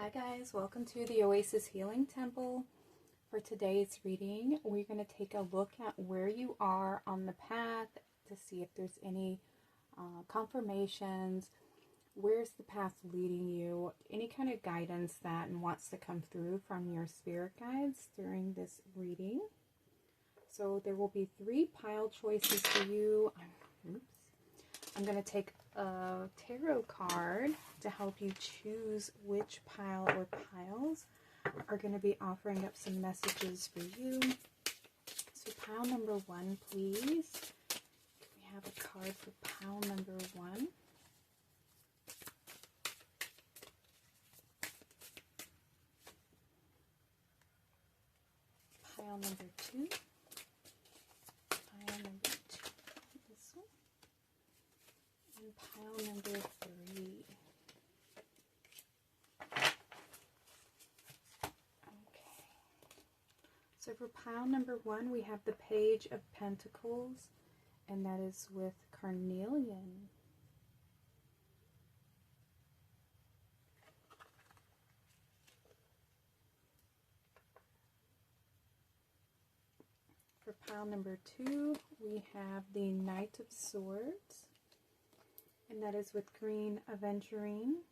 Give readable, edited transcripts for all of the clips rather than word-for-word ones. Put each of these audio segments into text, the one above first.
Hi guys, welcome to the Oasis Healing Temple. For today's reading, we're going to take a look at where you are on the path to see if there's any confirmations. Where's the path leading you? Any kind of guidance that wants to come through from your spirit guides during this reading. So there will be 3 pile choices for you. I'm going to take a tarot card to help you choose which pile or piles are going to be offering up some messages for you. So pile number 1, please. We have a card for pile number 1. Pile number 2. Pile number 2. This one. And pile number 3. Okay. So for pile number 1, we have the Page of Pentacles, and that is with Carnelian. For pile number 2, we have the Knight of Swords, and that is with green Aventurine.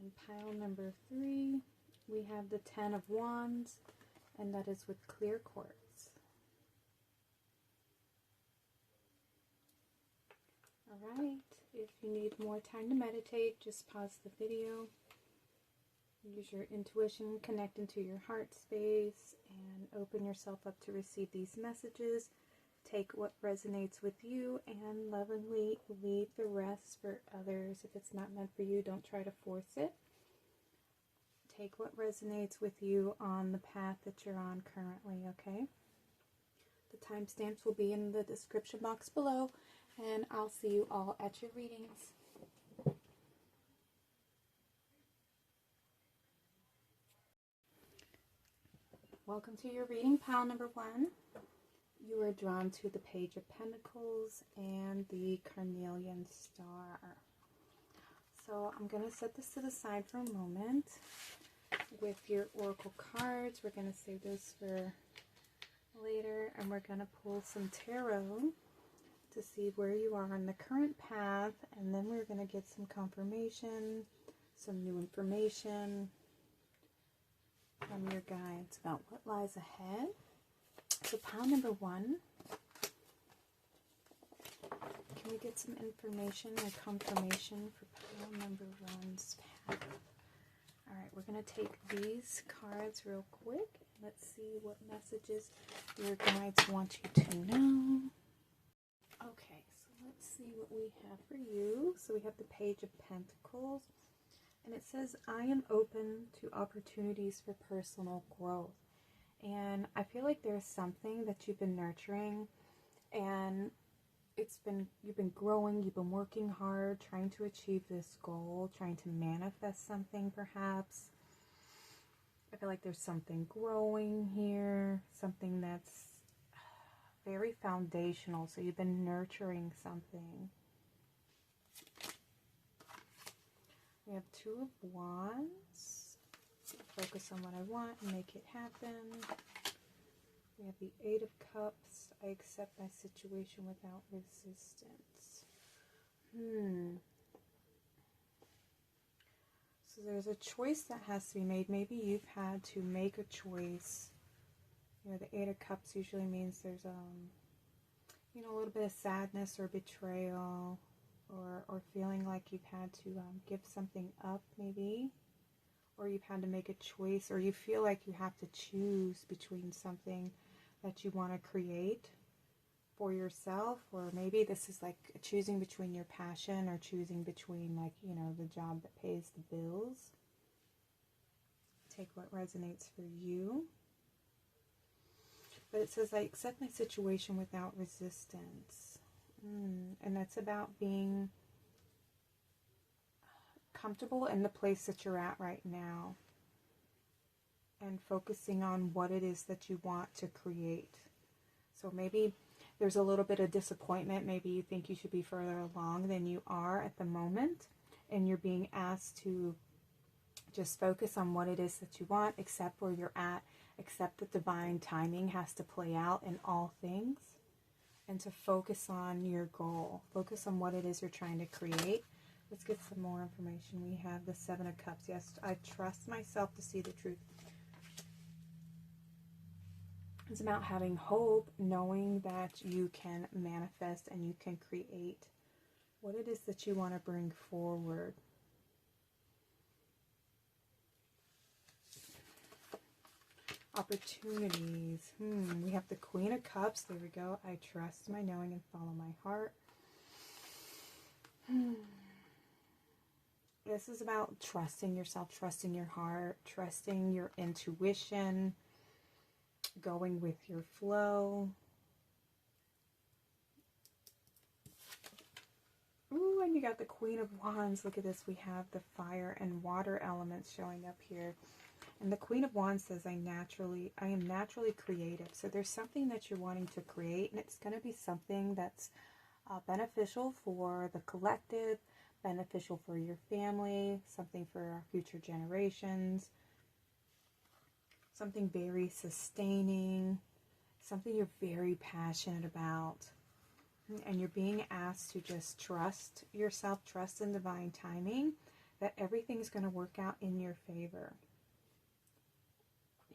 And pile number 3, we have the 10 of Wands, and that is with clear quartz. Alright, if you need more time to meditate, just pause the video. Use your intuition, connect into your heart space, and open yourself up to receive these messages. Take what resonates with you and lovingly leave the rest for others. If it's not meant for you, don't try to force it. Take what resonates with you on the path that you're on currently, okay? The timestamps will be in the description box below, and I'll see you all at your readings. Welcome to your reading, pile number 1. You are drawn to the Page of Pentacles and the Carnelian star. So I'm going to set this to the side for a moment. With your oracle cards, we're going to save this for later, and we're going to pull some tarot to see where you are on the current path, and then we're going to get some confirmation, some new information from your guides about what lies ahead. So pile number 1, can we get some information or confirmation for pile number 1's path? Alright, we're going to take these cards real quick. Let's see what messages your guides want you to know. Okay, so let's see what we have for you. So we have the Page of Pentacles. And it says, I am open to opportunities for personal growth. And I feel like there's something that you've been nurturing, and you've been growing, you've been working hard, trying to achieve this goal, trying to manifest something perhaps. I feel like there's something growing here, something that's very foundational. So you've been nurturing something. We have 2 of Wands. Focus on what I want and make it happen. We have the 8 of Cups. I accept my situation without resistance. So there's a choice that has to be made. Maybe you've had to make a choice. You know, the 8 of Cups usually means there's you know, a little bit of sadness or betrayal. Or feeling like you've had to give something up, maybe, or you've had to make a choice, or you feel like you have to choose between something that you want to create for yourself, or maybe this is like choosing between your passion or choosing between, like, you know, the job that pays the bills. Take what resonates for you. But it says, I accept my situation without resistance. And that's about being comfortable in the place that you're at right now and focusing on what it is that you want to create. So maybe there's a little bit of disappointment. Maybe you think you should be further along than you are at the moment, and you're being asked to just focus on what it is that you want, accept where you're at, accept that divine timing has to play out in all things, and to focus on your goal. Focus on what it is you're trying to create. Let's get some more information. We have the Seven of Cups. Yes, I trust myself to see the truth. It's about having hope, knowing that you can manifest and you can create what it is that you want to bring forward. Opportunities. We have the Queen of Cups. There we go. I trust my knowing and follow my heart. This is about trusting yourself, trusting your heart, trusting your intuition, going with your flow. Ooh, and you got the Queen of Wands. Look at this. We have the fire and water elements showing up here. And the Queen of Wands says, I am naturally creative. So there's something that you're wanting to create, and it's going to be something that's beneficial for the collective, beneficial for your family, something for our future generations, something very sustaining, something you're very passionate about. And you're being asked to just trust yourself, trust in divine timing, that everything's going to work out in your favor.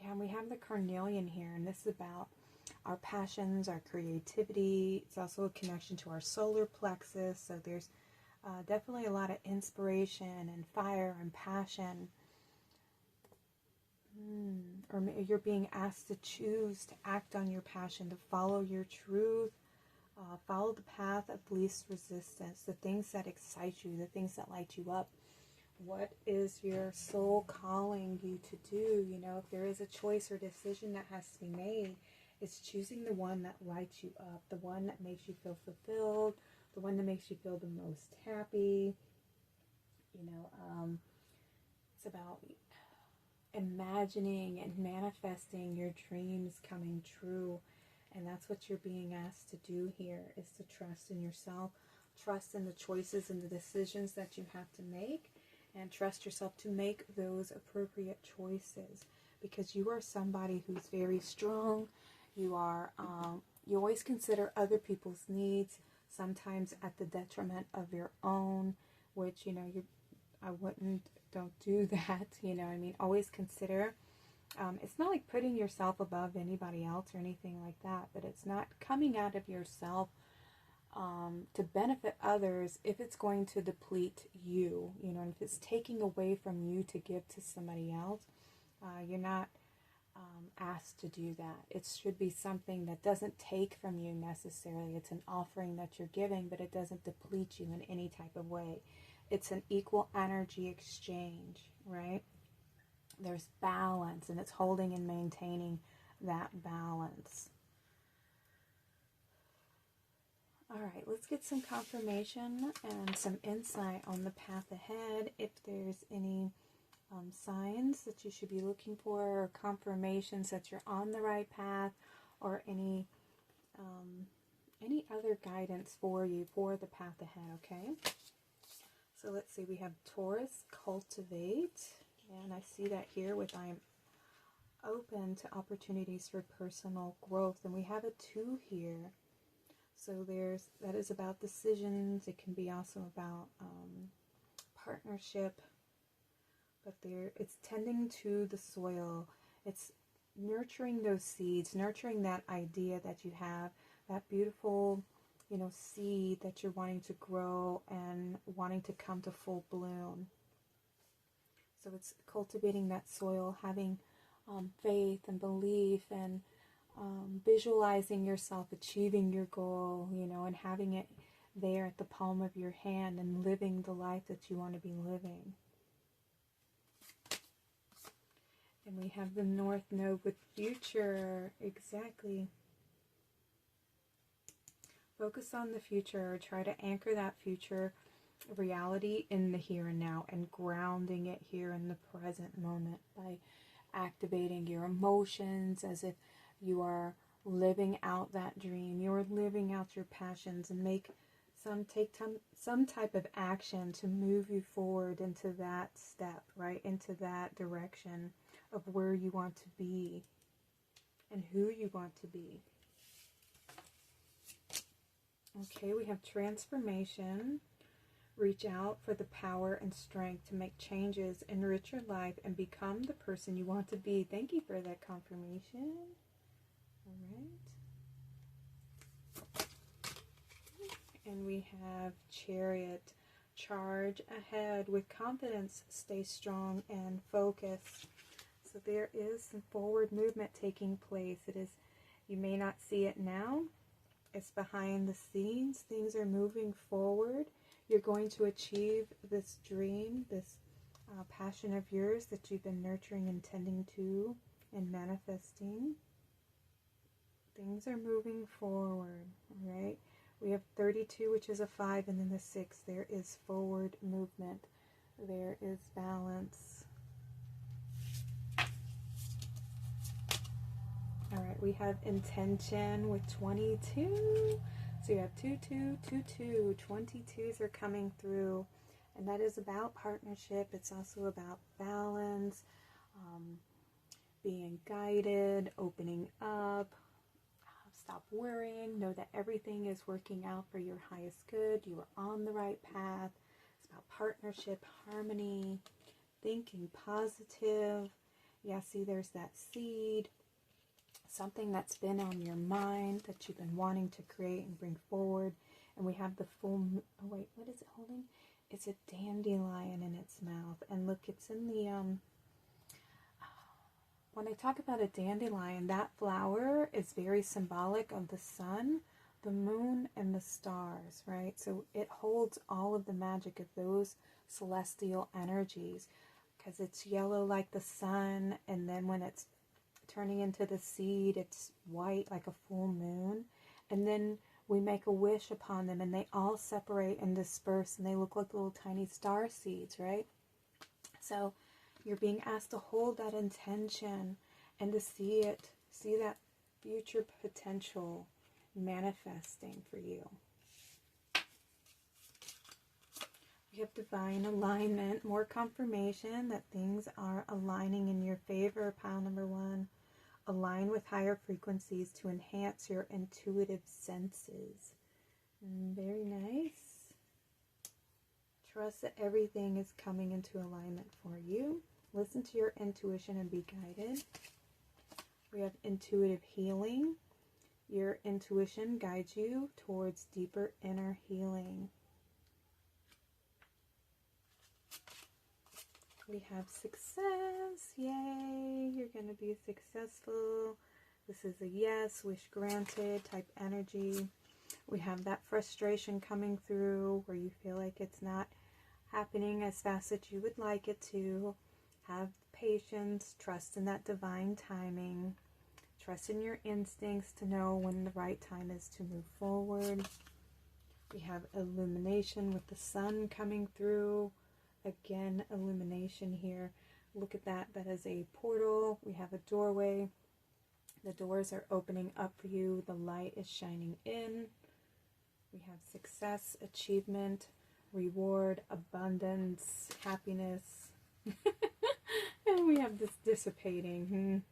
Yeah, and we have the Carnelian here, and this is about our passions, our creativity. It's also a connection to our solar plexus, so there's definitely a lot of inspiration and fire and passion. Or you're being asked to choose to act on your passion, to follow your truth, follow the path of least resistance, the things that excite you, the things that light you up. What is your soul calling you to do? You know, if there is a choice or decision that has to be made, it's choosing the one that lights you up, the one that makes you feel fulfilled, the one that makes you feel the most happy. You know, it's about imagining and manifesting your dreams coming true. And that's what you're being asked to do here, is to trust in yourself, trust in the choices and the decisions that you have to make, and trust yourself to make those appropriate choices, because you are somebody who's very strong. You are, you always consider other people's needs, sometimes at the detriment of your own, which, you know, don't do that, you know what I mean? Always consider. It's not like putting yourself above anybody else or anything like that, but it's not coming out of yourself to benefit others if it's going to deplete you, you know, if it's taking away from you to give to somebody else. You're not asked to do that. It should be something that doesn't take from you necessarily. It's an offering that you're giving, but it doesn't deplete you in any type of way. It's an equal energy exchange, right? There's balance, and it's holding and maintaining that balance. All right, let's get some confirmation and some insight on the path ahead. If there's any signs that you should be looking for, or confirmations that you're on the right path, or any other guidance for you for the path ahead, okay? So let's see, we have Taurus, cultivate, and I see that here with I am open to opportunities for personal growth, and we have a 2 here. So that is about decisions. It can be also about partnership, but it's tending to the soil. It's nurturing those seeds, nurturing that idea that you have, that beautiful, you know, seed that you're wanting to grow and wanting to come to full bloom. So it's cultivating that soil, having faith and belief, and visualizing yourself achieving your goal, you know, and having it there at the palm of your hand, and living the life that you want to be living. And we have the North Node with future. Exactly. Focus on the future. Try to anchor that future reality in the here and now, and grounding it here in the present moment by activating your emotions as if you are living out that dream. You're living out your passions, and take some type of action to move you forward into that step, right? Into that direction of where you want to be and who you want to be. Okay, we have transformation. Reach out for the power and strength to make changes, enrich your life, and become the person you want to be. Thank you for that confirmation. All right. And we have Chariot. Charge ahead with confidence, stay strong and focused. So there is some forward movement taking place. You may not see it now. It's behind the scenes. Things are moving forward. You're going to achieve this dream, this passion of yours that you've been nurturing and tending to and manifesting. Things are moving forward, all right? We have 32, which is a 5, and then the 6. There is forward movement. There is balance. All right, we have intention with 22. So you have 2, 2, 2, 2. 22s are coming through. And that is about partnership. It's also about balance, being guided, opening up. Stop worrying. Know that everything is working out for your highest good. You are on the right path. It's about partnership, harmony, thinking positive. Yeah, see, there's that seed. Something that's been on your mind that you've been wanting to create and bring forward. And we have the full, oh wait, what is it holding? It's a dandelion in its mouth. And look, it's in the, when I talk about a dandelion, that flower is very symbolic of the sun, the moon, and the stars, right? So it holds all of the magic of those celestial energies, because it's yellow like the sun, and then when it's turning into the seed, it's white like a full moon. And then we make a wish upon them, and they all separate and disperse, and they look like little tiny star seeds, right? So you're being asked to hold that intention and to see that future potential manifesting for you. We have divine alignment, more confirmation that things are aligning in your favor. Pile number 1. Align with higher frequencies to enhance your intuitive senses. Very nice. Trust that everything is coming into alignment for you. Listen to your intuition and be guided. We have intuitive healing. Your intuition guides you towards deeper inner healing. We have success. Yay, you're going to be successful. This is a yes, wish granted type energy. We have that frustration coming through where you feel like it's not happening as fast as you would like it to. Have patience, trust in that divine timing. Trust in your instincts to know when the right time is to move forward. We have illumination with the sun coming through. Again, illumination here. Look at that. That is a portal. We have a doorway. The doors are opening up for you. The light is shining in. We have success, achievement, reward, abundance, happiness. And we have this dissipating.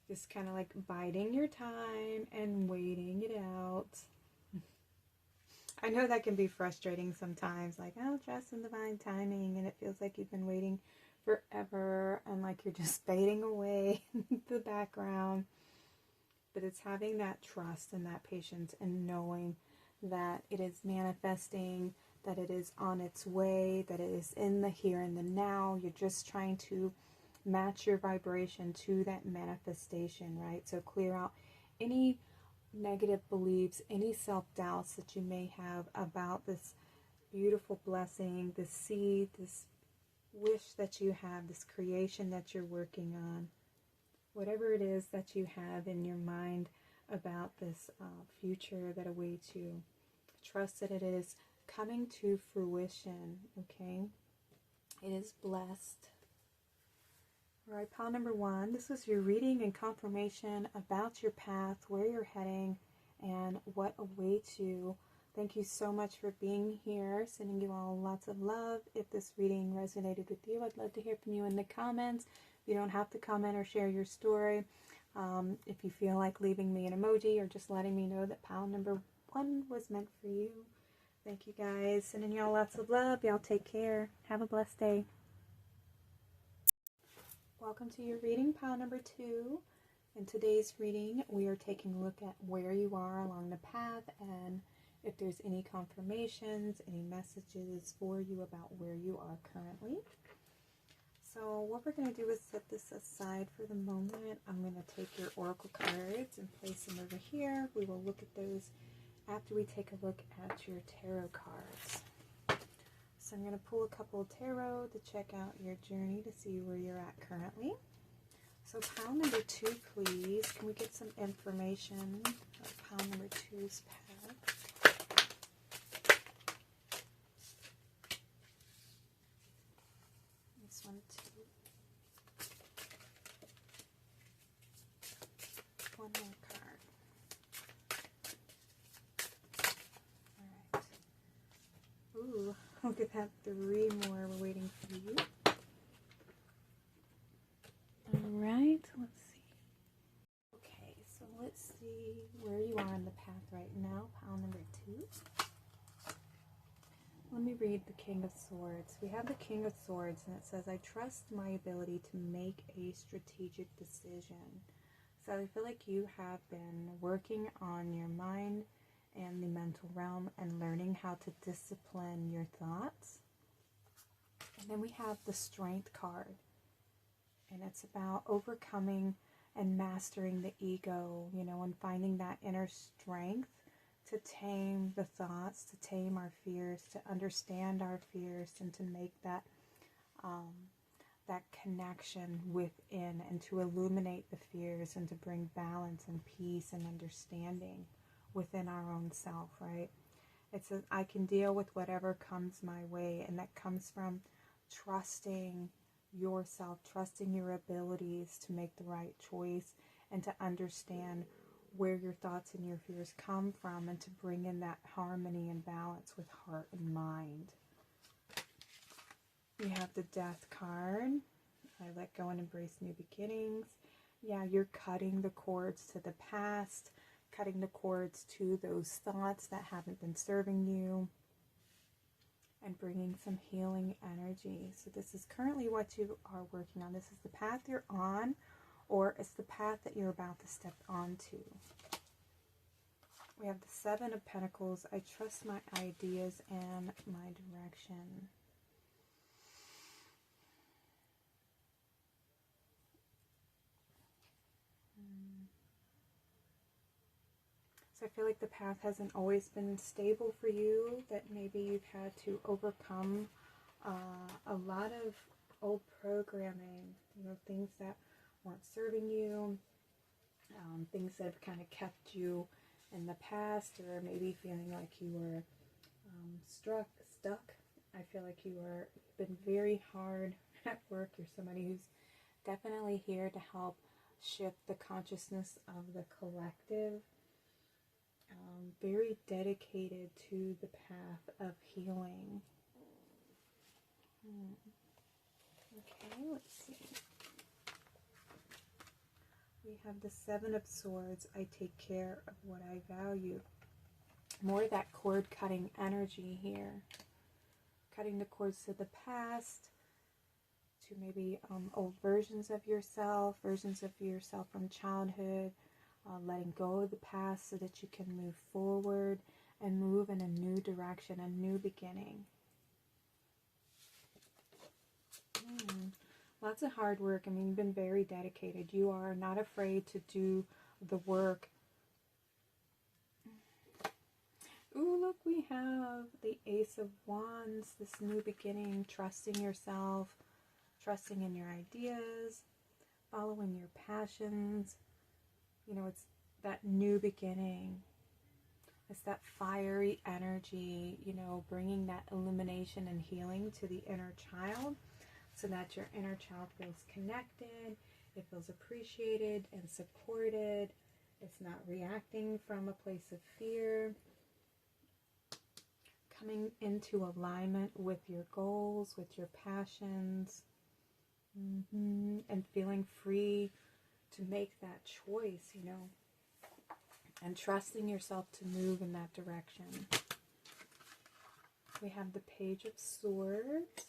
Just kind of like biding your time and waiting it out. I know that can be frustrating sometimes, like, oh, trust in divine timing, and it feels like you've been waiting forever, and like you're just fading away in the background. But it's having that trust and that patience and knowing that it is manifesting, that it is on its way, that it is in the here and the now. You're just trying to match your vibration to that manifestation, right? So clear out any negative beliefs, any self-doubts that you may have about this beautiful blessing, this seed, this wish that you have, this creation that you're working on. Whatever it is that you have in your mind about this future that awaits you, trust that it is coming to fruition, okay? It is blessed. All right, pile number 1. This is your reading and confirmation about your path, where you're heading, and what awaits you. Thank you so much for being here. Sending you all lots of love. If this reading resonated with you, I'd love to hear from you in the comments. You don't have to comment or share your story. If you feel like leaving me an emoji or just letting me know that pile number 1 was meant for you. Thank you guys. Sending y'all lots of love. Y'all take care. Have a blessed day. Welcome to your reading, pile number 2. In today's reading, we are taking a look at where you are along the path and if there's any confirmations, any messages for you about where you are currently. So what we're going to do is set this aside for the moment. I'm going to take your oracle cards and place them over here. We will look at those after we take a look at your tarot cards. So I'm going to pull a couple of tarot to check out your journey to see where you're at currently. So pile number 2, please. Can we get some information of pile number 2's path? This one, 2. One more card. Alright. Ooh, look at that. 3 more. We're waiting for you. Alright, let's see. Okay, so let's see where you are in the path right now. Pile number 2. Let me read the King of Swords. We have the King of Swords, and it says, I trust my ability to make a strategic decision. So I feel like you have been working on your mind and the mental realm and learning how to discipline your thoughts. And then we have the Strength card. And it's about overcoming and mastering the ego, you know, and finding that inner strength to tame the thoughts, to tame our fears, to understand our fears, and to make that that connection within, and to illuminate the fears, and to bring balance and peace and understanding within our own self, right? It says, I can deal with whatever comes my way, and that comes from trusting yourself, trusting your abilities to make the right choice, and to understand where your thoughts and your fears come from, and to bring in that harmony and balance with heart and mind. We have the Death card. I let go and embrace new beginnings. Yeah, you're cutting the cords to the past, cutting the cords to those thoughts that haven't been serving you, and bringing some healing energy. So this is currently what you are working on. This is the path you're on, or it's the path that you're about to step onto. We have the 7 of Pentacles. I trust my ideas and my direction. So I feel like the path hasn't always been stable for you, that maybe you've had to overcome a lot of old programming, you know, things that weren't serving you, things that have kind of kept you in the past, or maybe feeling like you were stuck. I feel like you've been very hard at work. You're somebody who's definitely here to help shift the consciousness of the collective. Very dedicated to the path of healing. Okay, let's see. We have the 7 of Swords. I take care of what I value. More of that cord cutting energy here. Cutting the cords to the past, to maybe old versions of yourself from childhood. Letting go of the past so that you can move forward and move in a new direction, a new beginning. Lots of hard work. I mean, you've been very dedicated. You are not afraid to do the work. Ooh, look, we have the Ace of Wands, this new beginning, trusting yourself, trusting in your ideas, following your passions. You know, it's that new beginning. It's that fiery energy, you know, bringing that illumination and healing to the inner child. so that your inner child feels connected, it feels appreciated and supported. It's not reacting from a place of fear. Coming into alignment with your goals, with your passions, and feeling free to make that choice, you know, and trusting yourself to move in that direction. We have the Page of Swords.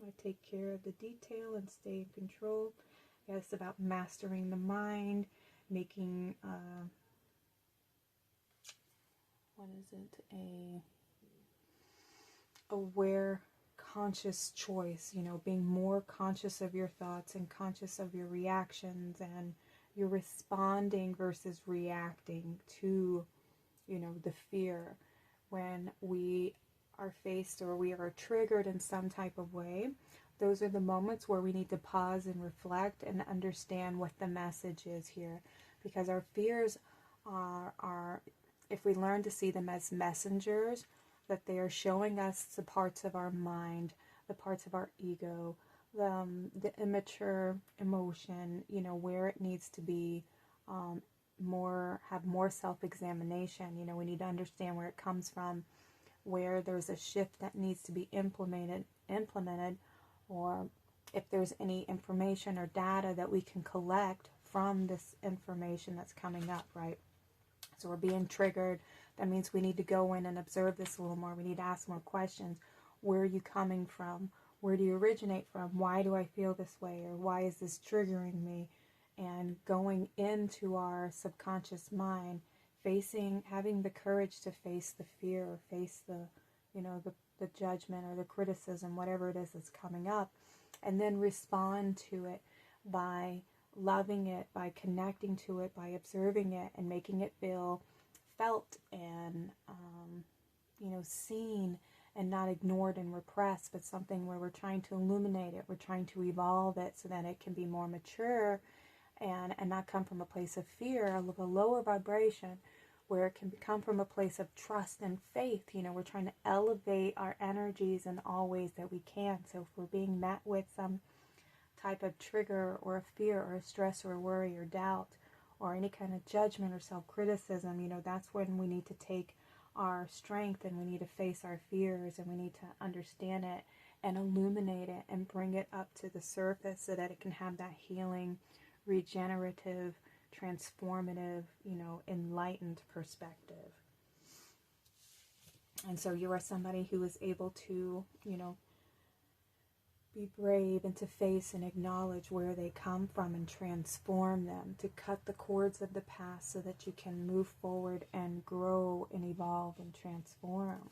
I take care of the detail and stay in control. Yeah, it's about mastering the mind, making, what is it, a aware, conscious choice, you know, being more conscious of your thoughts and conscious of your reactions, and you're responding versus reacting to, you know, the fear. When we are faced or we are triggered in some type of way, those are the moments where we need to pause and reflect and understand what the message is here. Because our fears are, if we learn to see them as messengers, that they are showing us the parts of our mind, the parts of our ego, the immature emotion, you know, where it needs to be have more self-examination. You know, we need to understand where it comes from, where there's a shift that needs to be implemented, or if there's any information or data that we can collect from this information that's coming up, right? So we're being triggered. That means we need to go in and observe this a little more. We need to ask more questions. Where are you coming from? Where do you originate from? Why do I feel this way? Or why is this triggering me? And going into our subconscious mind, having the courage to face the fear, or face the, you know, the judgment or the criticism, whatever it is that's coming up, and then respond to it by loving it, by connecting to it, by observing it and making it feel felt and, you know, seen and not ignored and repressed, but something where we're trying to illuminate it, we're trying to evolve it so that it can be more mature and not come from a place of fear, of a lower vibration, where it can come from a place of trust and faith. You know, we're trying to elevate our energies in all ways that we can. So if we're being met with some type of trigger or a fear or a stress or a worry or doubt or any kind of judgment or self-criticism, you know, that's when we need to take our strength and we need to face our fears and we need to understand it and illuminate it and bring it up to the surface so that it can have that healing, regenerative, transformative, you know, enlightened perspective. And so you are somebody who is able to, you know, be brave and to face and acknowledge where they come from and transform them, to cut the cords of the past so that you can move forward and grow and evolve and transform.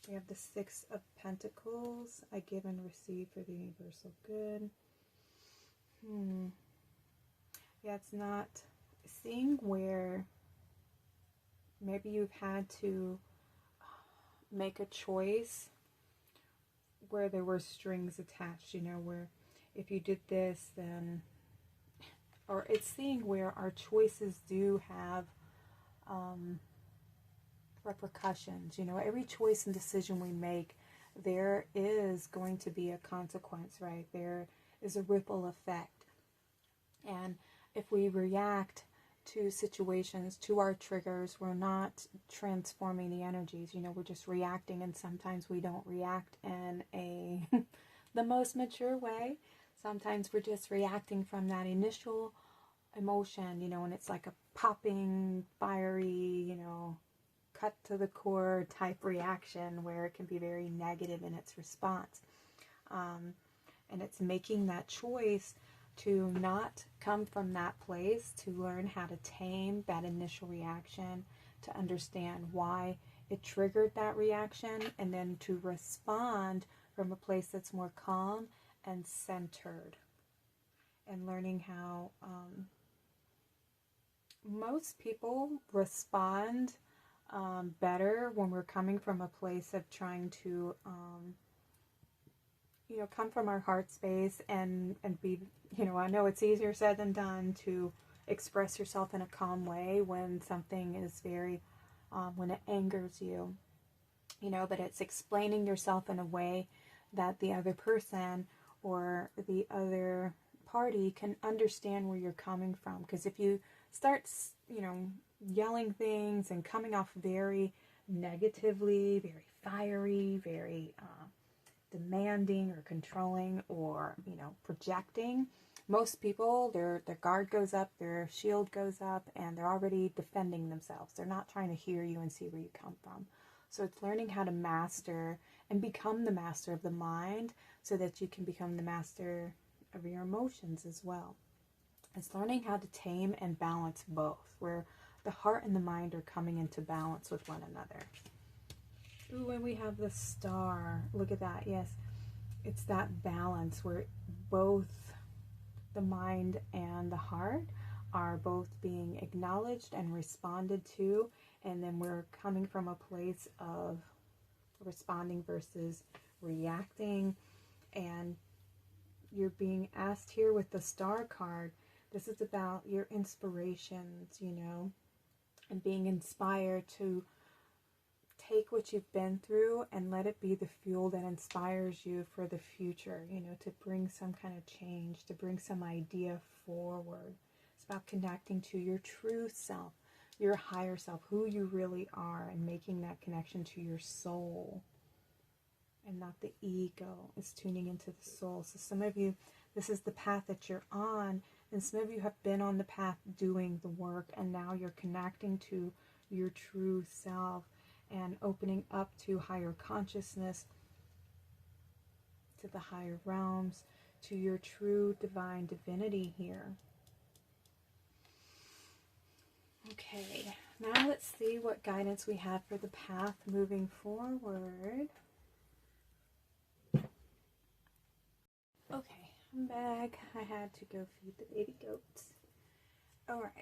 We have the Six of Pentacles. I give and receive for the universal good. Yeah, it's not seeing where maybe you've had to make a choice where there were strings attached, you know, where if you did this, then, or it's seeing where our choices do have repercussions. You know, every choice and decision we make, there is going to be a consequence, right? There is a ripple effect. And if we react to situations, to our triggers, we're not transforming the energies. You know, we're just reacting, and sometimes we don't react in the most mature way. Sometimes we're just reacting from that initial emotion, you know, and it's like a popping, fiery, you know, cut to the core type reaction where it can be very negative in its response. And it's making that choice to not come from that place, to learn how to tame that initial reaction, to understand why it triggered that reaction, and then to respond from a place that's more calm and centered. And learning how most people respond better when we're coming from a place of trying to you know, come from our heart space and be, you know, I know it's easier said than done to express yourself in a calm way when something is very, when it angers you, you know, but it's explaining yourself in a way that the other person or the other party can understand where you're coming from. Because if you start, you know, yelling things and coming off very negatively, very fiery, very demanding or controlling, or, you know, projecting, most people, their guard goes up, their shield goes up, and they're already defending themselves. They're not trying to hear you and see where you come from. So it's learning how to master and become the master of the mind so that you can become the master of your emotions as well. It's learning how to tame and balance both, where the heart and the mind are coming into balance with one another. Ooh, and we have the star. Look at that. Yes, it's that balance where both the mind and the heart are both being acknowledged and responded to, and then we're coming from a place of responding versus reacting. And you're being asked here with the star card, this is about your inspirations, you know, and being inspired to take what you've been through and let it be the fuel that inspires you for the future, you know, to bring some kind of change, to bring some idea forward. It's about connecting to your true self, your higher self, who you really are, and making that connection to your soul and not the ego. It's tuning into the soul. So some of you, this is the path that you're on, and some of you have been on the path doing the work, and now you're connecting to your true self and opening up to higher consciousness, to the higher realms, to your true divine divinity here. Okay, now let's see what guidance we have for the path moving forward. Okay, I'm back. I had to go feed the baby goats. Alright,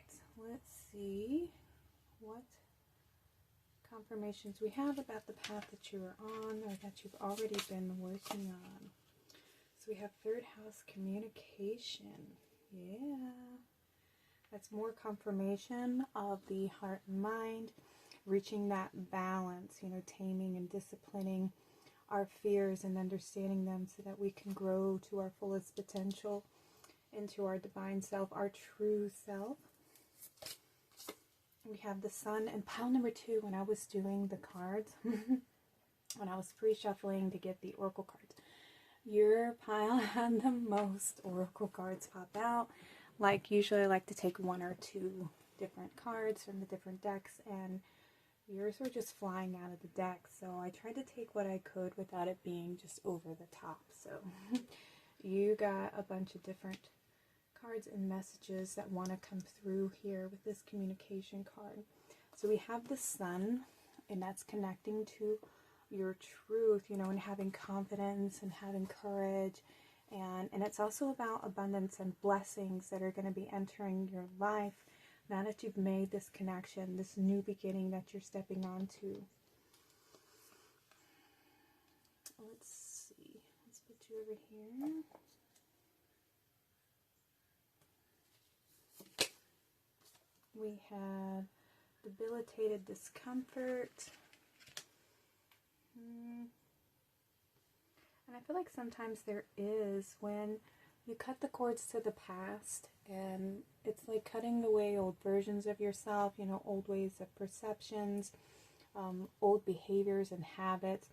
let's see what confirmations we have about the path that you are on, or that you've already been working on. So we have third house communication. Yeah. That's more confirmation of the heart and mind, reaching that balance, you know, taming and disciplining our fears and understanding them so that we can grow to our fullest potential into our divine self, our true self. We have the sun and pile number 2. When I was doing the cards, when I was pre-shuffling to get the oracle cards, your pile had the most oracle cards pop out. Like, usually I like to take 1 or 2 different cards from the different decks, and yours were just flying out of the deck. So I tried to take what I could without it being just over the top. So you got a bunch of different cards and messages that want to come through here with this communication card. So we have the sun, and that's connecting to your truth, you know, and having confidence and having courage. And it's also about abundance and blessings that are going to be entering your life now that you've made this connection, this new beginning that you're stepping onto. Let's see. Let's put you over here. We have debilitated discomfort. And I feel like sometimes there is, when you cut the cords to the past, and it's like cutting away old versions of yourself, you know, old ways of perceptions, old behaviors and habits.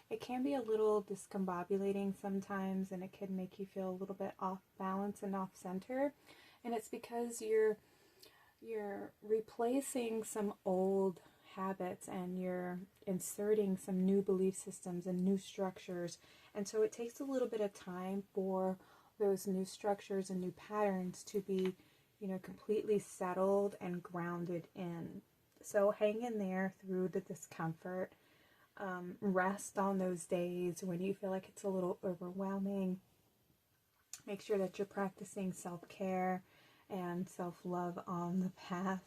It can be a little discombobulating sometimes, and it can make you feel a little bit off balance and off center. And it's because you're replacing some old habits, and you're inserting some new belief systems and new structures. And so it takes a little bit of time for those new structures and new patterns to be, you know, completely settled and grounded in. So hang in there through the discomfort. Rest on those days when you feel like it's a little overwhelming. Make sure that you're practicing self-care and self-love on the path.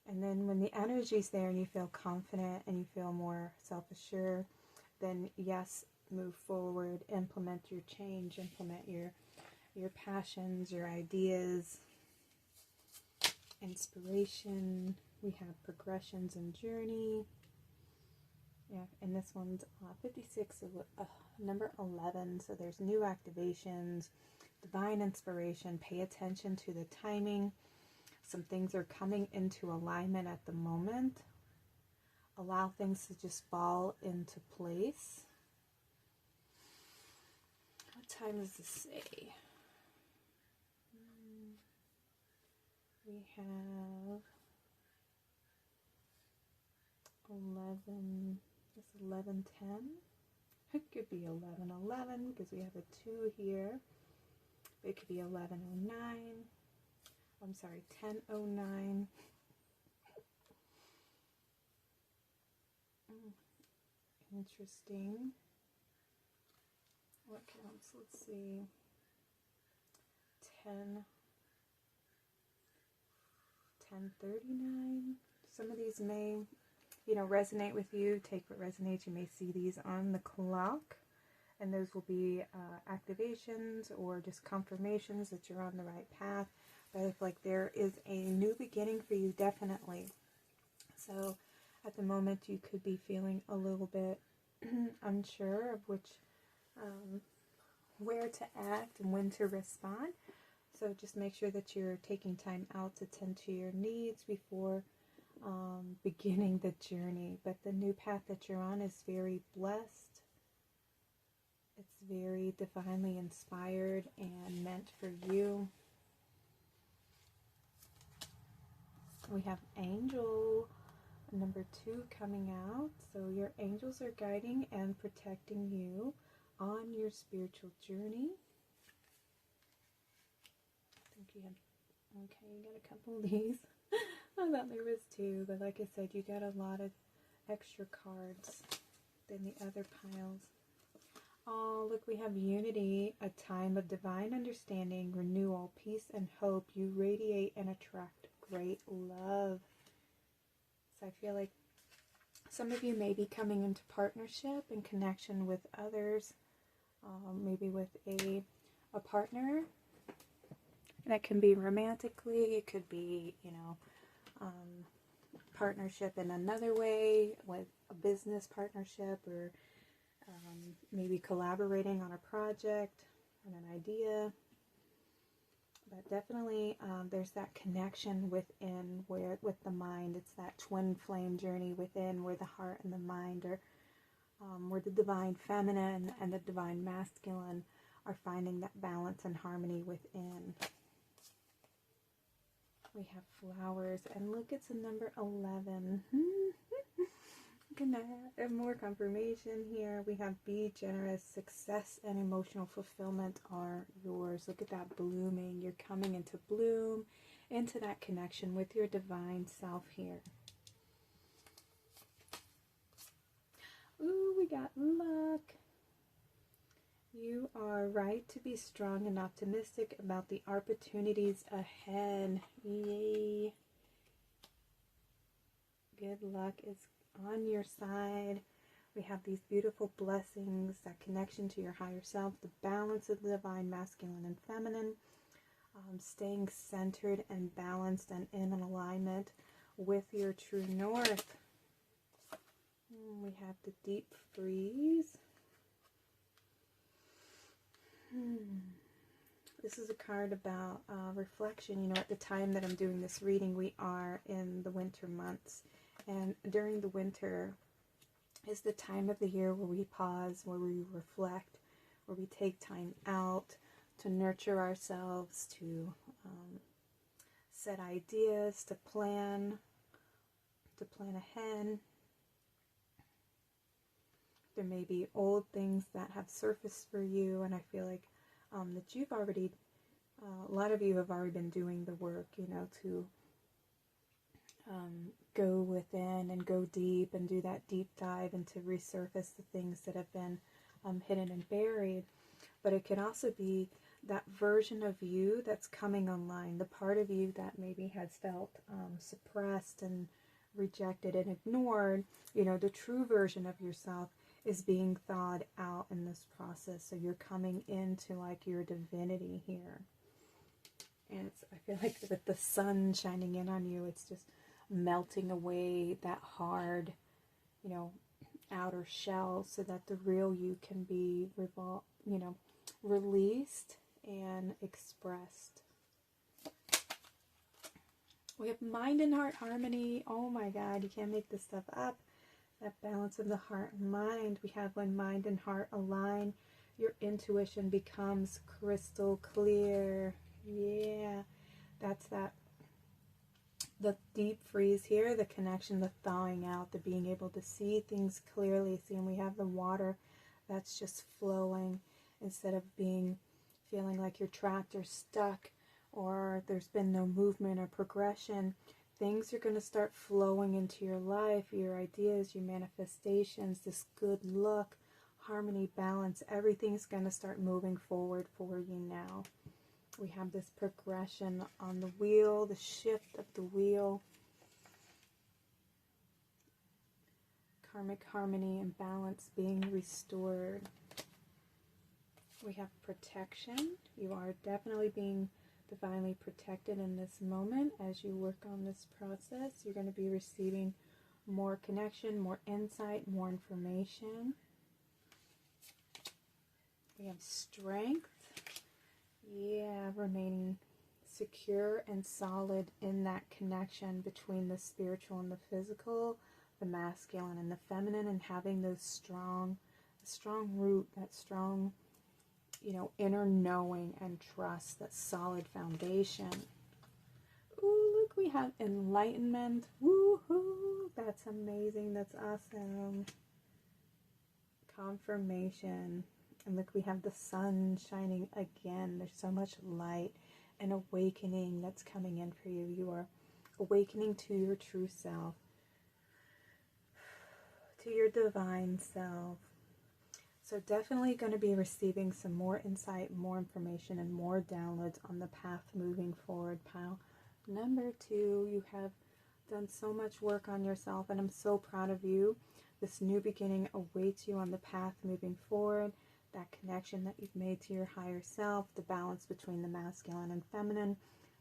And then when the energy's there and you feel confident and you feel more self-assured, then yes, move forward, implement your change, implement your passions, your ideas, inspiration. We have progressions and journey. Yeah, and this one's 56, number 11. So there's new activations, divine inspiration. Pay attention to the timing. Some things are coming into alignment at the moment. Allow things to just fall into place. What time does this say? We have 11, it's 11:10. It could be 11:11 because we have a 2 here. It could be 11:09. I'm sorry, 10:09. Interesting. What counts? Let's see. 10:39. Some of these may, resonate with you. Take what resonates. You may see these on the clock, and those will be activations or just confirmations that you're on the right path. But I feel like there is a new beginning for you, definitely. So at the moment, you could be feeling a little bit unsure of where to act and when to respond. So just make sure that you're taking time out to tend to your needs before beginning the journey. But the new path that you're on is very blessed. It's very divinely inspired and meant for you. We have angel number 2 coming out. So your angels are guiding and protecting you on your spiritual journey. I think you have, okay, you got a couple of these. I thought there was 2, but like I said, you got a lot of extra cards than the other piles. Oh, look, we have unity, a time of divine understanding, renewal, peace, and hope. You radiate and attract great love. So I feel like some of you may be coming into partnership and connection with others, maybe with a partner. That can be romantically, it could be, partnership in another way, with a business partnership, or maybe collaborating on a project, on an idea. But definitely there's that connection within, with the mind. It's that twin flame journey within, where the heart and the mind are, where the divine feminine and the divine masculine are finding that balance and harmony within. We have flowers, and look, it's a number 11. Gonna have more confirmation here. We have be generous, success and emotional fulfillment are yours. Look at that blooming. You're coming into bloom, into that connection with your divine self here. Ooh, we got luck. You are right to be strong and optimistic about the opportunities ahead. Yay. Good luck is on your side. We have these beautiful blessings, that connection to your higher self, the balance of the divine masculine and feminine, staying centered and balanced and in an alignment with your true north. We have the deep freeze. This is a card about reflection. At the time that I'm doing this reading, we are in the winter months. And during the winter is the time of the year where we pause, where we reflect, where we take time out to nurture ourselves, to set ideas, to plan ahead. There may be old things that have surfaced for you, and I feel like that you've already, a lot of you have already been doing the work, to go within and go deep and do that deep dive and to resurface the things that have been hidden and buried. But it can also be that version of you that's coming online, the part of you that maybe has felt suppressed and rejected and ignored. The true version of yourself is being thawed out in this process. So you're coming into like your divinity here. And I feel like with the sun shining in on you, it's just melting away that hard, outer shell so that the real you can be released and expressed. We have mind and heart harmony. Oh my God, you can't make this stuff up. That balance of the heart and mind. We have when mind and heart align, your intuition becomes crystal clear. Yeah, that's that. The deep freeze here, the connection, the thawing out, the being able to see things clearly. See, and we have the water that's just flowing instead of feeling like you're trapped or stuck or there's been no movement or progression. Things are going to start flowing into your life, your ideas, your manifestations, this good look, harmony, balance. Everything's going to start moving forward for you now. We have this progression on the wheel, the shift of the wheel. Karmic harmony and balance being restored. We have protection. You are definitely being divinely protected in this moment as you work on this process. You're going to be receiving more connection, more insight, more information. We have strength. Yeah, remaining secure and solid in that connection between the spiritual and the physical, the masculine and the feminine, and having those strong root, that strong, inner knowing and trust, that solid foundation. Ooh, look, we have enlightenment. Woohoo! That's amazing. That's awesome. Confirmation. And look, we have the sun shining again. There's so much light and awakening that's coming in for you. You are awakening to your true self, to your divine self. So definitely going to be receiving some more insight, more information, and more downloads on the path moving forward, pal. Number 2, you have done so much work on yourself, and I'm so proud of you. This new beginning awaits you on the path moving forward. That connection that you've made to your higher self, the balance between the masculine and feminine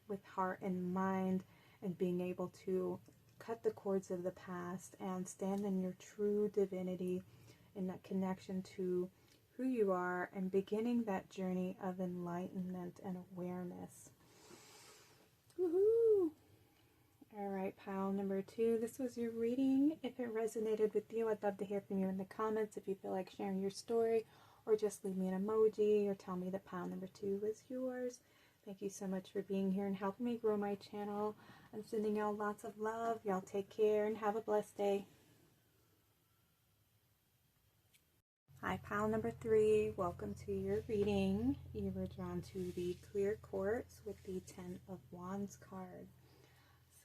with heart and mind, and being able to cut the cords of the past and stand in your true divinity, in that connection to who you are, and beginning that journey of enlightenment and awareness. Woohoo! Alright, pile number 2, this was your reading. If it resonated with you, I'd love to hear from you in the comments. If you feel like sharing your story, or just leave me an emoji, or tell me that pile number 2 was yours. Thank you so much for being here and helping me grow my channel. I'm sending y'all lots of love. Y'all take care and have a blessed day. Hi, pile number 3. Welcome to your reading. You were drawn to the clear quartz with the 10 of Wands card.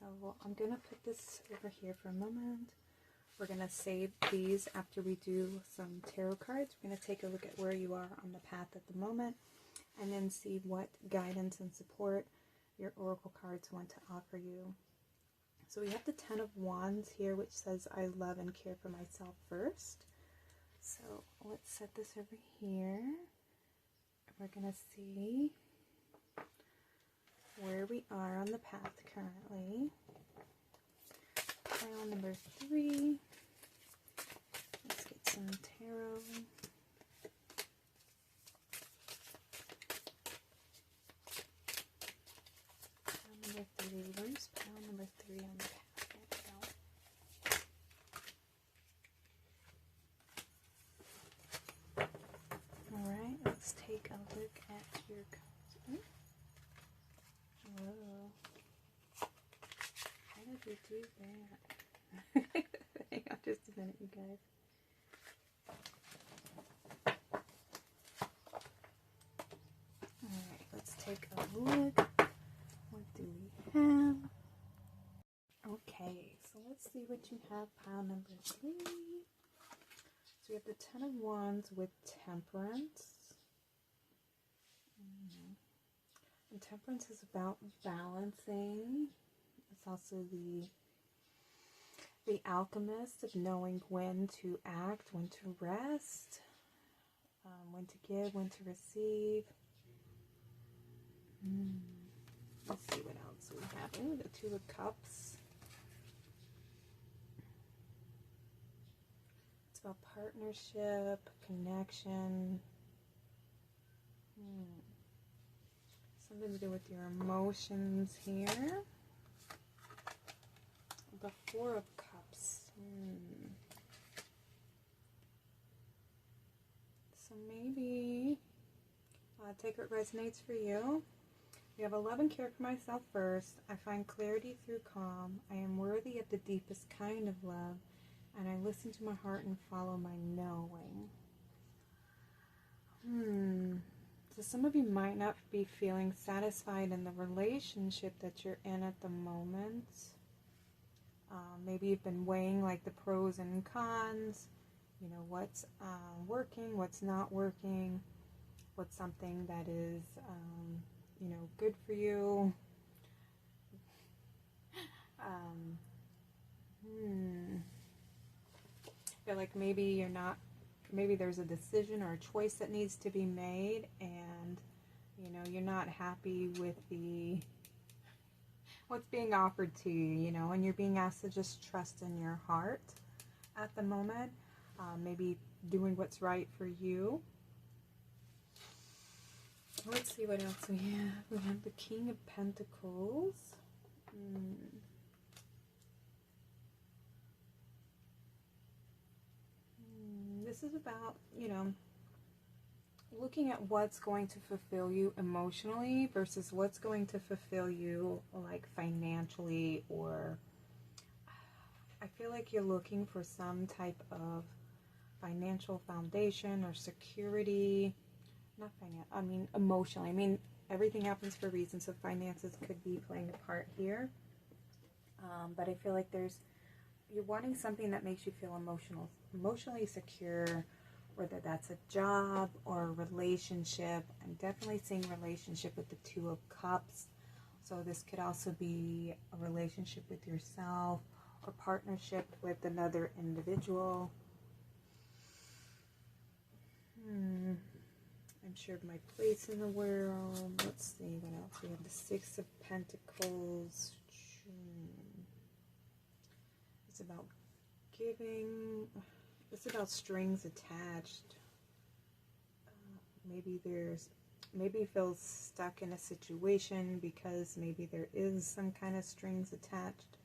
So I'm going to put this over here for a moment. We're going to save these after we do some tarot cards. We're going to take a look at where you are on the path at the moment, and then see what guidance and support your oracle cards want to offer you. So we have the 10 of Wands here, which says, I love and care for myself first. So let's set this over here. We're going to see where we are on the path currently. Pile number 3. Let's get some tarot. Pile number 3. Where's pile number 3 on the path? Alright, let's take a look at your cards. Whoa. How did you do that? Hang on just a minute, you guys. Alright, let's take a look. What do we have? Okay, so let's see what you have, pile number 3. So we have the 10 of Wands with Temperance. And Temperance is about balancing. It's also the alchemist of knowing when to act, when to rest, when to give, when to receive. Let's see what else we have. Ooh, the 2 of Cups. It's about partnership, connection. Something to do with your emotions here. The Four of Cups. So maybe take what resonates for you. We have love and care for myself first. I find clarity through calm. I am worthy of the deepest kind of love. And I listen to my heart and follow my knowing. So some of you might not be feeling satisfied in the relationship that you're in at the moment. Maybe you've been weighing like the pros and cons. You know, what's working, what's not working. What's something that is, you know, good for you. I feel like maybe you're not, maybe there's a decision or a choice that needs to be made, and you know, you're not happy with what's being offered to you, you know, and you're being asked to just trust in your heart at the moment. Maybe doing what's right for you. Let's see what else we have. We have the King of Pentacles. This is about, you know, looking at what's going to fulfill you emotionally versus what's going to fulfill you like financially, or I feel like you're looking for some type of financial foundation or security. Not financial, I mean emotionally. I mean, everything happens for a reason, so finances could be playing a part here. But I feel like you're wanting something that makes you feel emotionally secure, whether that's a job or a relationship. I'm definitely seeing relationship with the Two of Cups. So this could also be a relationship with yourself or partnership with another individual. I'm sure of my place in the world. Let's see what else. We have the Six of Pentacles. It's about giving. It's about strings attached. Maybe you feel stuck in a situation because maybe there is some kind of strings attached.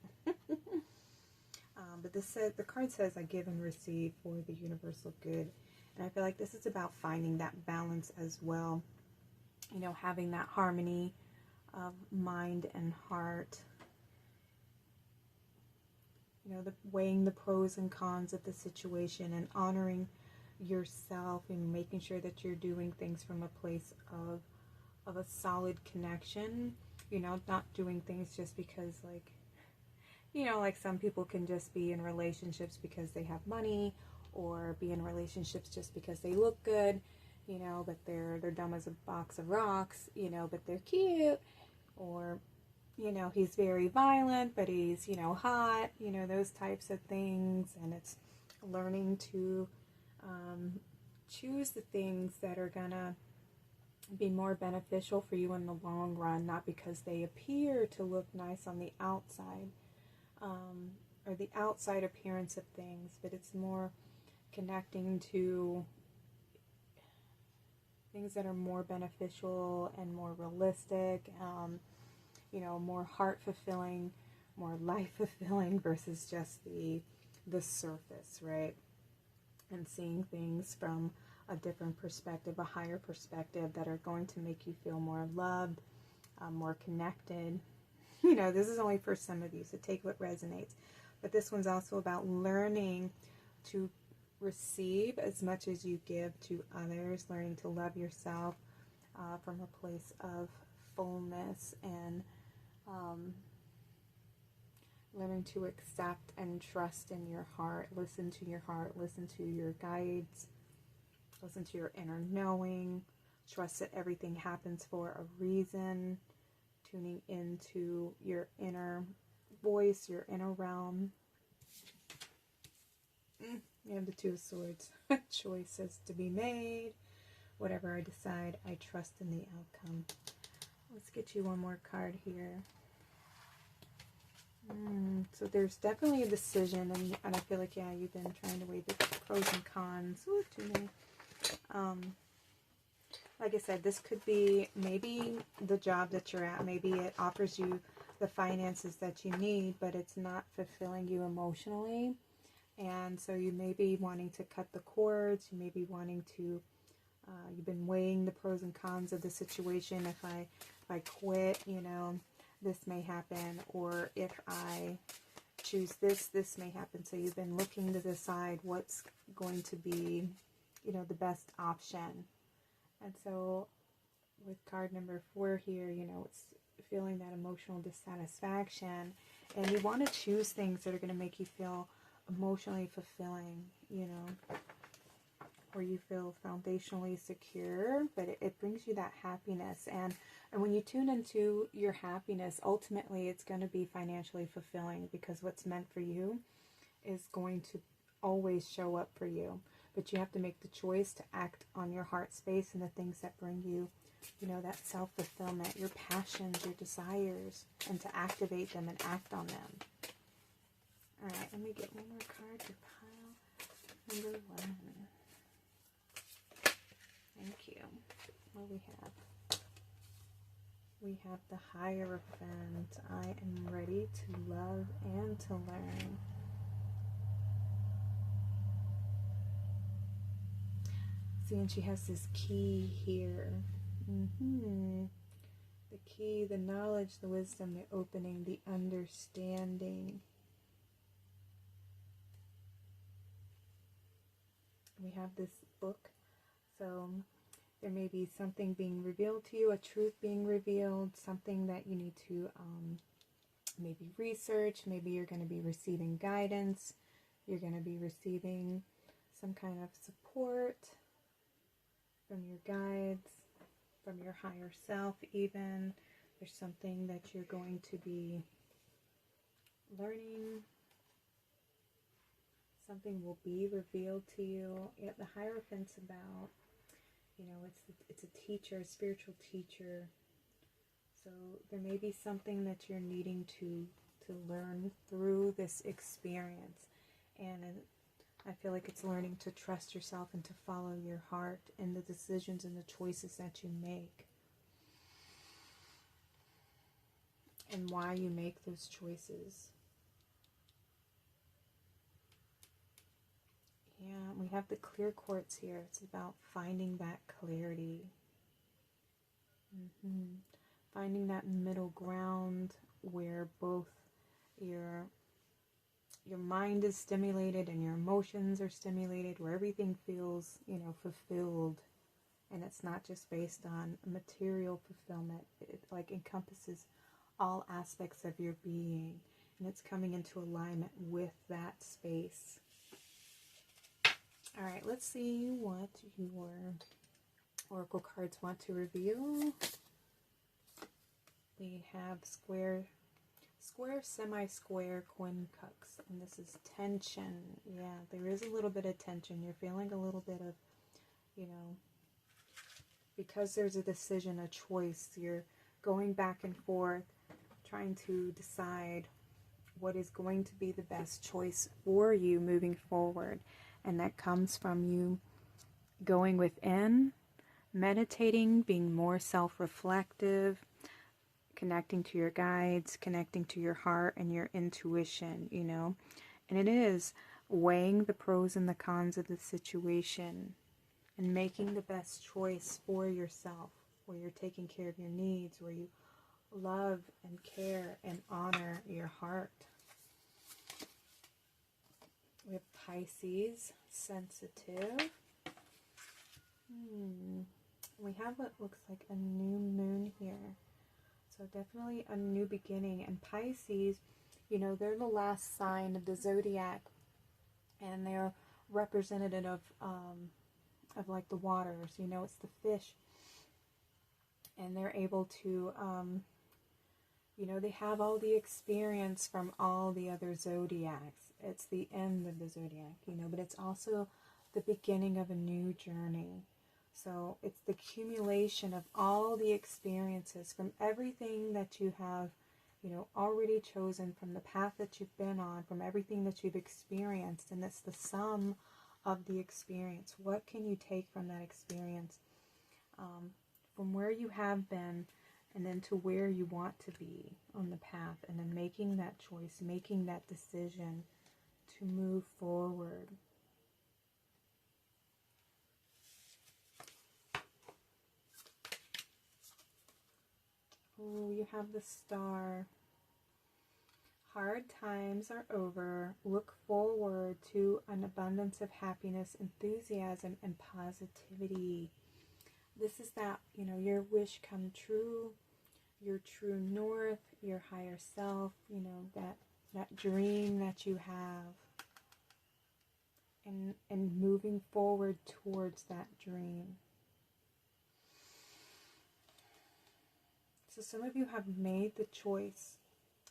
But the card says, I give and receive for the universal good. And I feel like this is about finding that balance as well. You know, having that harmony of mind and heart. You know, weighing the pros and cons of the situation and honoring yourself and making sure that you're doing things from a place of a solid connection. You know, not doing things just because, like, you know, like some people can just be in relationships because they have money, or be in relationships just because they look good, you know, but they're dumb as a box of rocks, you know, but they're cute. Or, you know, he's very violent, but he's, you know, hot, you know, those types of things. And it's learning to choose the things that are gonna be more beneficial for you in the long run, not because they appear to look nice on the outside, or the outside appearance of things, but it's more connecting to things that are more beneficial and more realistic, you know, more heart fulfilling, more life fulfilling versus just the surface, right? And seeing things from a different perspective, a higher perspective, that are going to make you feel more loved, more connected. You know, this is only for some of you, so take what resonates. But this one's also about learning to receive as much as you give to others, learning to love yourself from a place of fullness, and learning to accept and trust in your heart. Listen to your heart, listen to your guides, listen to your inner knowing, trust that everything happens for a reason, tuning into your inner voice, your inner realm. You have the Two of Swords. Choices to be made. Whatever I decide, I trust in the outcome. Let's get you one more card here. So there's definitely a decision, and I feel like, yeah, you've been trying to weigh the pros and cons. Ooh, too many. Like I said, this could be maybe the job that you're at. Maybe it offers you the finances that you need, but it's not fulfilling you emotionally. And so you may be wanting to cut the cords. You may be wanting to, you've been weighing the pros and cons of the situation. If I quit, you know, this may happen. Or if I choose this, this may happen. So you've been looking to decide what's going to be, you know, the best option. And so with card number 4 here, you know, it's feeling that emotional dissatisfaction. And you want to choose things that are going to make you feel emotionally fulfilling, you know, where you feel foundationally secure, but it brings you that happiness. And when you tune into your happiness, ultimately it's going to be financially fulfilling, because what's meant for you is going to always show up for you. But you have to make the choice to act on your heart space and the things that bring you, you know, that self-fulfillment, your passions, your desires, and to activate them and act on them. All right, let me get one more card for pile number 1. Thank you. What do we have? We have the Hierophant. I am ready to love and to learn. See, and she has this key here. The key, the knowledge, the wisdom, the opening, the understanding. We have this book. So there may be something being revealed to you, a truth being revealed, something that you need to maybe research. Maybe you're going to be receiving guidance. You're going to be receiving some kind of support from your guides, from your higher self even. There's something that you're going to be learning. Something will be revealed to you. Yeah, the Hierophant's about, you know, it's a teacher, a spiritual teacher. So there may be something that you're needing to learn through this experience. And I feel like it's learning to trust yourself and to follow your heart in the decisions and the choices that you make. And why you make those choices. Yeah, we have the clear quartz here. It's about finding that clarity. Finding that middle ground where both your mind is stimulated and your emotions are stimulated, where everything feels, you know, fulfilled. And it's not just based on material fulfillment. It like encompasses all aspects of your being. And it's coming into alignment with that space. All right, let's see what your oracle cards want to reveal. We have square, semi-square, quincunx, and this is tension. Yeah, there is a little bit of tension. You're feeling a little bit of, you know, because there's a decision, a choice. You're going back and forth, trying to decide what is going to be the best choice for you moving forward. And that comes from you going within, meditating, being more self-reflective, connecting to your guides, connecting to your heart and your intuition, you know. And it is weighing the pros and the cons of the situation and making the best choice for yourself, where you're taking care of your needs, where you love and care and honor your heart. We have Pisces, sensitive. We have what looks like a new moon here. So definitely a new beginning. And Pisces, you know, they're the last sign of the zodiac. And they're representative of like the waters. You know, it's the fish. And they're able to, you know, they have all the experience from all the other zodiacs. It's the end of the zodiac, you know, but it's also the beginning of a new journey. So it's the accumulation of all the experiences from everything that you have you know, already chosen from the path that you've been on, from everything that you've experienced, and it's the sum of the experience. What can you take from that experience, from where you have been, and then to where you want to be on the path, and then making that choice, making that decision to move forward. Oh, you have the Star. Hard times are over. Look forward to an abundance of happiness, enthusiasm, and positivity. This is that, you know, your wish come true, your true north, your higher self, you know, that dream that you have. And moving forward towards that dream. So some of you have made the choice.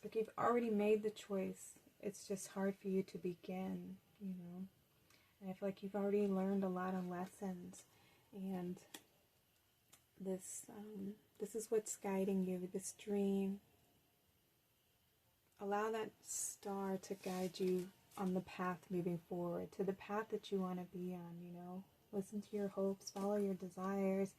Like you've already made the choice. It's just hard for you to begin, you know. And I feel like you've already learned a lot of lessons. And this is what's guiding you, this dream. Allow that star to guide you on the path moving forward, to the path that you want to be on, you know. Listen to your hopes, follow your desires,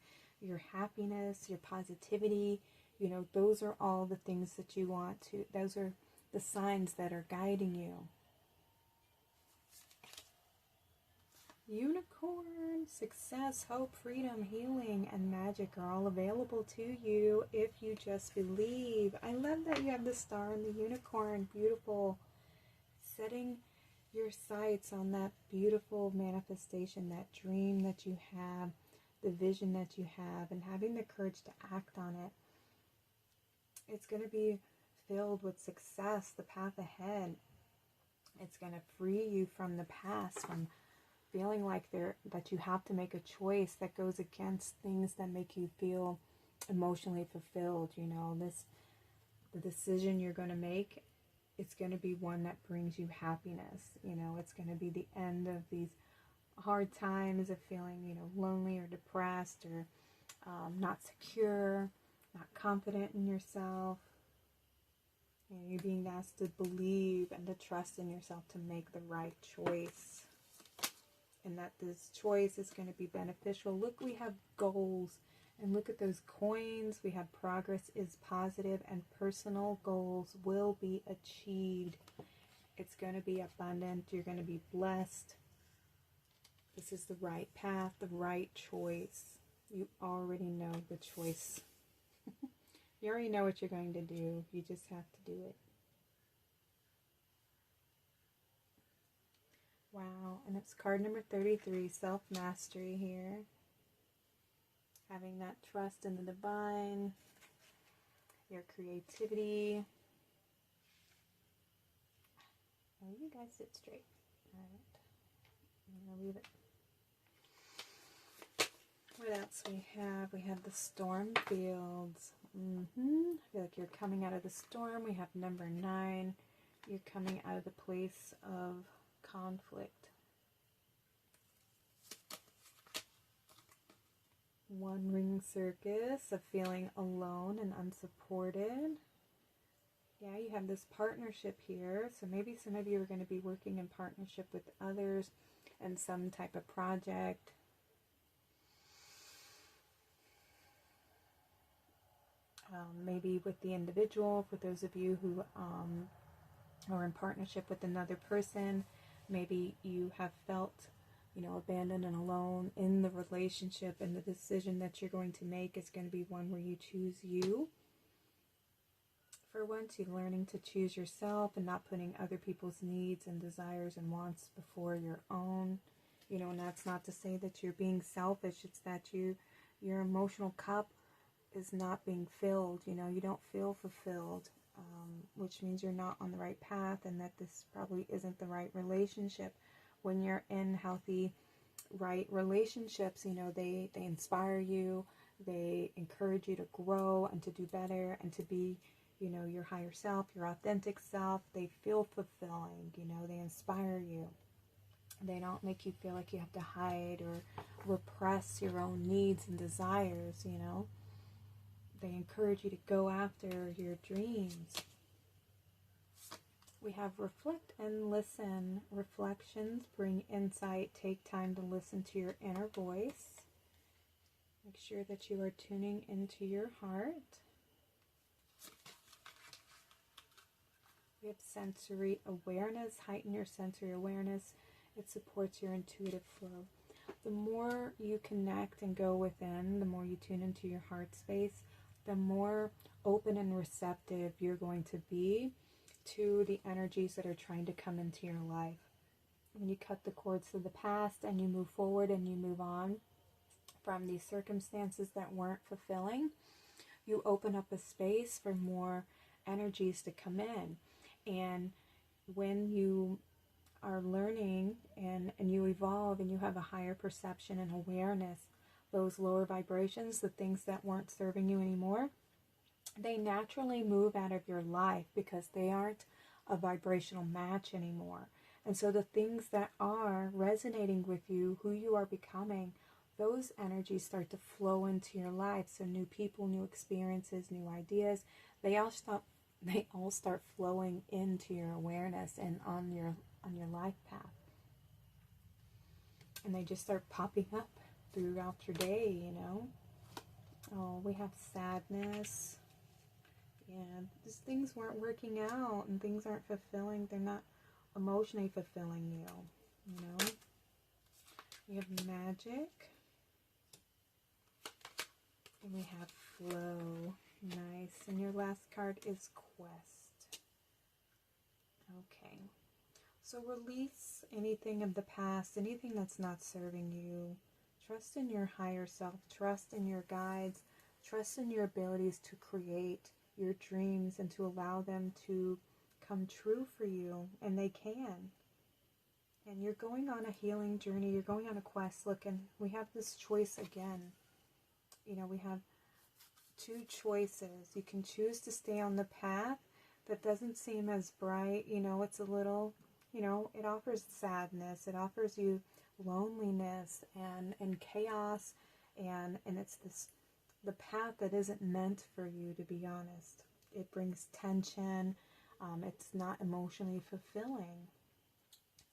your happiness, your positivity. You know, those are all the things that you want to, those are the signs that are guiding you. Unicorn, success, hope, freedom, healing, and magic are all available to you if you just believe. I love that you have the star and the unicorn. Beautiful. Setting your sights on that beautiful manifestation, that dream that you have, the vision that you have, and having the courage to act on it. It's going to be filled with success, the path ahead. It's going to free you from the past, from feeling like that you have to make a choice that goes against things that make you feel emotionally fulfilled. You know, the decision you're going to make, it's going to be one that brings you happiness. You know, it's going to be the end of these hard times of feeling, you know, lonely or depressed or not secure, not confident in yourself. You know, you're being asked to believe and to trust in yourself to make the right choice. And that this choice is going to be beneficial. Look, we have goals. And look at those coins. We have progress is positive and personal goals will be achieved. It's going to be abundant. You're going to be blessed. This is the right path, the right choice. You already know the choice. You already know what you're going to do. You just have to do it. Wow. And it's card number 33, self-mastery here. Having that trust in the divine, your creativity. Oh, you guys sit straight. All right. I'm going to leave it. What else we have? We have the storm fields. I feel like you're coming out of the storm. We have number 9. You're coming out of the place of conflict. One ring circus of feeling alone and unsupported. Yeah, you have this partnership here. So maybe some of you are going to be working in partnership with others and some type of project. Maybe with the individual, for those of you who are in partnership with another person, maybe you have felt, you know, abandoned and alone in the relationship, and the decision that you're going to make is going to be one where you choose you. For once, you're learning to choose yourself and not putting other people's needs and desires and wants before your own. You know, and that's not to say that you're being selfish. It's that your emotional cup is not being filled. You know, you don't feel fulfilled, which means you're not on the right path, and that this probably isn't the right relationship. When you're in healthy, right relationships, you know, they inspire you, they encourage you to grow and to do better and to be, you know, your higher self, your authentic self. They feel fulfilling, you know, they inspire you. They don't make you feel like you have to hide or repress your own needs and desires, you know. They encourage you to go after your dreams. We have reflect and listen. Reflections bring insight. Take time to listen to your inner voice. Make sure that you are tuning into your heart. We have sensory awareness. Heighten your sensory awareness. It supports your intuitive flow. The more you connect and go within, the more you tune into your heart space, the more open and receptive you're going to be to the energies that are trying to come into your life. When you cut the cords to the past and you move forward and you move on from these circumstances that weren't fulfilling, you open up a space for more energies to come in. And when you are learning and you evolve and you have a higher perception and awareness, those lower vibrations, the things that weren't serving you anymore, they naturally move out of your life because they aren't a vibrational match anymore. And so the things that are resonating with you, who you are becoming, those energies start to flow into your life. So new people, new experiences, new ideas, they all start flowing into your awareness and on your life path. And they just start popping up throughout your day, you know. Oh, we have sadness. Yeah, just things weren't working out and things aren't fulfilling. They're not emotionally fulfilling you, you know. We have magic. And we have flow. Nice. And your last card is quest. Okay. So release anything of the past, anything that's not serving you. Trust in your higher self. Trust in your guides. Trust in your abilities to create your dreams and to allow them to come true for you. And they can. And you're going on a healing journey. You're going on a quest. Look, and we have this choice again. You know, we have two choices. You can choose to stay on the path that doesn't seem as bright. You know, it's a little, you know, it offers sadness. It offers you loneliness and chaos. And it's the path that isn't meant for you, to be honest. It brings tension. It's not emotionally fulfilling.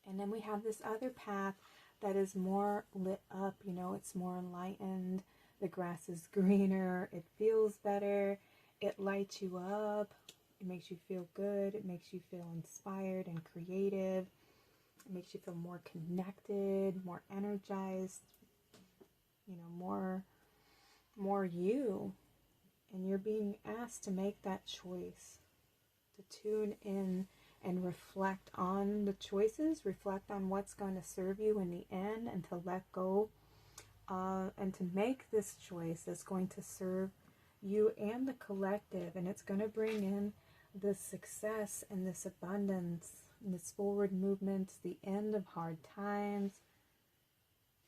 And then we have this other path that is more lit up. You know, it's more enlightened. The grass is greener. It feels better. It lights you up. It makes you feel good. It makes you feel inspired and creative. It makes you feel more connected, more energized, you know, more you. And you're being asked to make that choice, to tune in and reflect on the choices, reflect on what's going to serve you in the end, and to let go and to make this choice that's going to serve you and the collective. And it's going to bring in this success and this abundance and this forward movement, the end of hard times.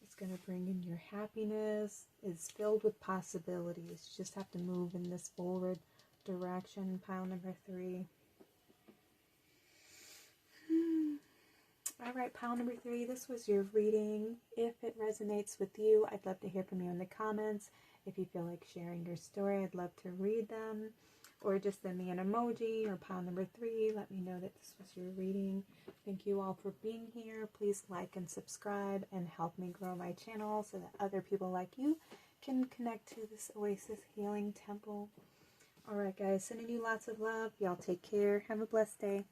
It's going to bring in your happiness. It's filled with possibilities. You just have to move in this forward direction. Pile number 3. All right, pile number 3, this was your reading. If it resonates with you, I'd love to hear from you in the comments. If you feel like sharing your story, I'd love to read them. Or just send me an emoji or pile number 3. Let me know that this was your reading. Thank you all for being here. Please like and subscribe and help me grow my channel so that other people like you can connect to this Oasis Healing Temple. All right, guys, sending you lots of love. Y'all take care. Have a blessed day.